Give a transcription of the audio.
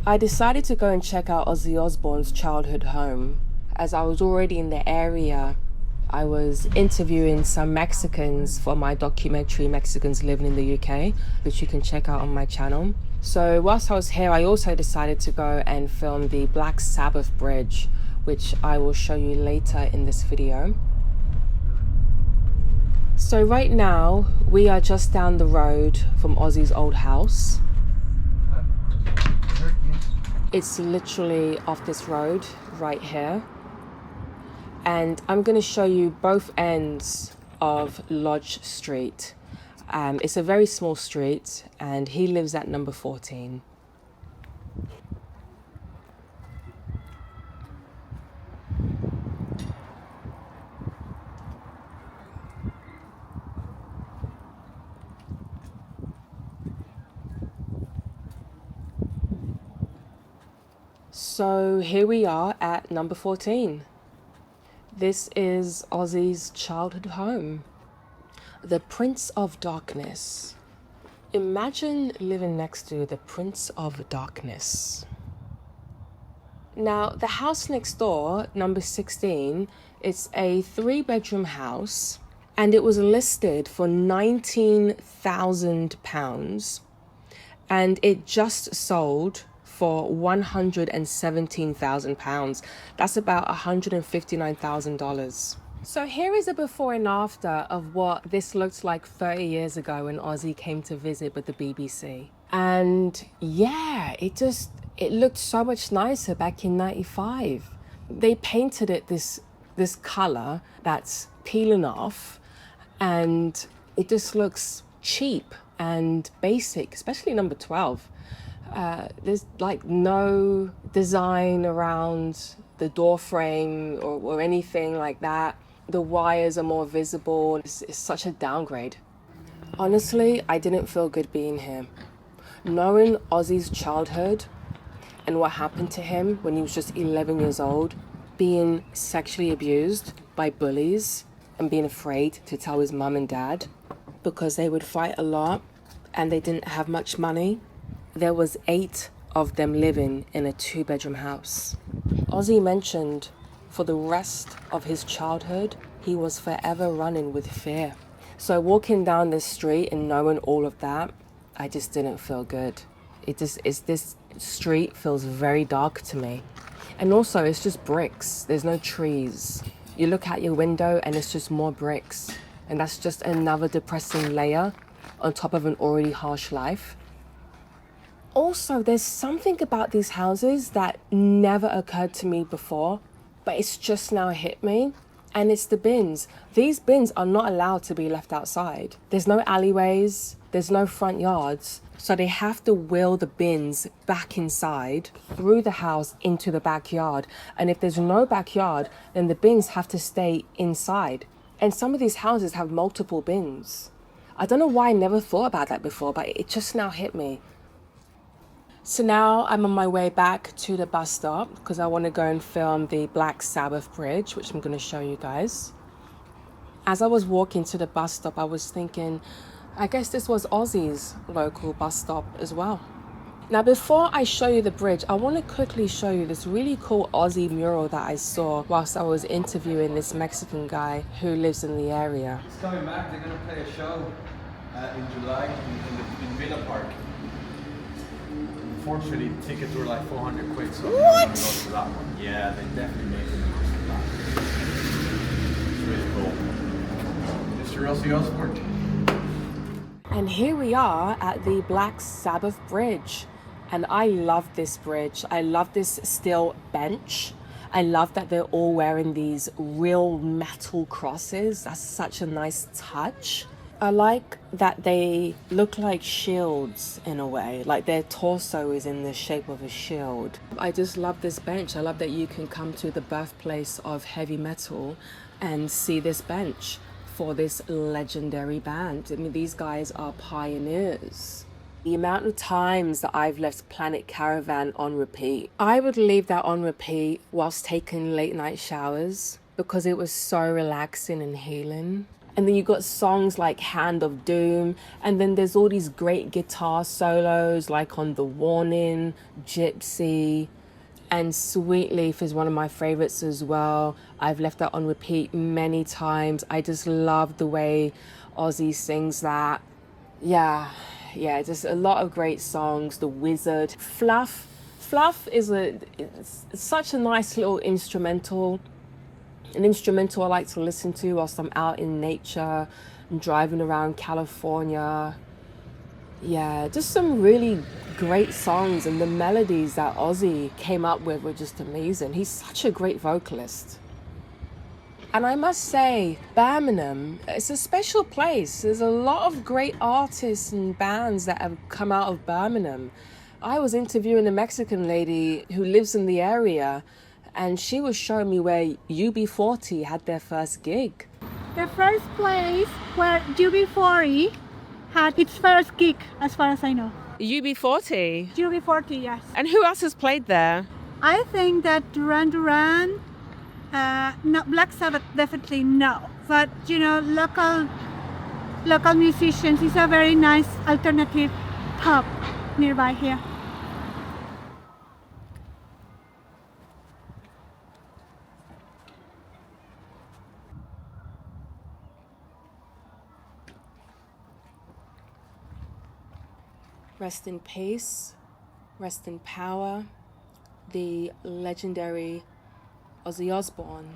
I decided to go and check out Ozzy Osbourne's childhood home. As I was already in the area, I was interviewing some Mexicans for my documentary, Mexicans Living in the UK, which you can check out on my channel. So whilst I was here, I also decided to go and film the Black Sabbath Bridge, which I will show you later in this video. So right now, we are just down the road from Ozzy's old house. It's literally off this road right here. And I'm going to show you both ends of Lodge Street. It's a very small street and he lives at number 14. So here we are at number 14. This is Ozzy's childhood home. The Prince of Darkness. Imagine living next to the Prince of Darkness. Now, the house next door, number 16, it's a 3-bedroom house and it was listed for £19,000 and it just sold for £117,000. That's about $159,000. So here is a before and after of what this looked like 30 years ago when Ozzy came to visit with the BBC. And yeah, it looked so much nicer back in 95. They painted it this color that's peeling off and it just looks cheap and basic, especially number 12. There's like no design around the door frame or anything like that. The wires are more visible. It's such a downgrade. Honestly, I didn't feel good being here. Knowing Ozzy's childhood and what happened to him when he was just 11 years old, being sexually abused by bullies and being afraid to tell his mum and dad because they would fight a lot and they didn't have much money. There was 8 of them living in a 2-bedroom house. Ozzy mentioned for the rest of his childhood, he was forever running with fear. So walking down this street and knowing all of that, I just didn't feel good. This street feels very dark to me. And also it's just bricks. There's no trees. You look out your window and it's just more bricks. And that's just another depressing layer on top of an already harsh life. Also, there's something about these houses that never occurred to me before, but it's just now hit me, and it's the bins. These bins are not allowed to be left outside. There's no alleyways, there's no front yards, so they have to wheel the bins back inside, through the house, into the backyard. And if there's no backyard, then the bins have to stay inside. And some of these houses have multiple bins. I don't know why I never thought about that before, but it just now hit me. So now I'm on my way back to the bus stop because I want to go and film the Black Sabbath Bridge, which I'm going to show you guys. As I was walking to the bus stop, I was thinking, I guess this was Ozzy's local bus stop as well. Now, before I show you the bridge, I want to quickly show you this really cool Ozzy mural that I saw whilst I was interviewing this Mexican guy who lives in the area. It's coming back. They're going to play a show in July in Villa Park. Unfortunately, tickets were like 400 quid, so what? I'm going to go to that one. Yeah, they definitely made it back. It's really cool. Mr. Ozzy Osbourne. And here we are at the Black Sabbath Bridge. And I love this bridge. I love this steel bench. I love that they're all wearing these real metal crosses. That's such a nice touch. I like that they look like shields in a way, like their torso is in the shape of a shield. I just love this bench. I love that you can come to the birthplace of heavy metal and see this bench for this legendary band. I mean, these guys are pioneers. The amount of times that I've left Planet Caravan on repeat, I would leave that on repeat whilst taking late night showers because it was so relaxing and healing. And then you got songs like Hand of Doom. And then there's all these great guitar solos like on The Warning, Gypsy, and Sweet Leaf is one of my favorites as well. I've left that on repeat many times. I just love the way Ozzy sings that. Yeah, just a lot of great songs. The Wizard, Fluff is it's such a nice little instrumental. An instrumental I like to listen to whilst I'm out in nature and driving around California. Yeah, just some really great songs, and the melodies that Ozzy came up with were just amazing. He's such a great vocalist. And I must say, Birmingham, it's a special place. There's a lot of great artists and bands that have come out of Birmingham. I was interviewing a Mexican lady who lives in the area, and she was showing me where UB40 had their first gig. The first place where UB40 had its first gig, as far as I know. UB40? UB40, yes. And who else has played there? I think that Duran Duran, no, Black Sabbath definitely no. But, you know, local musicians, it's a very nice alternative pub nearby here. Rest in peace, rest in power, the legendary Ozzy Osbourne.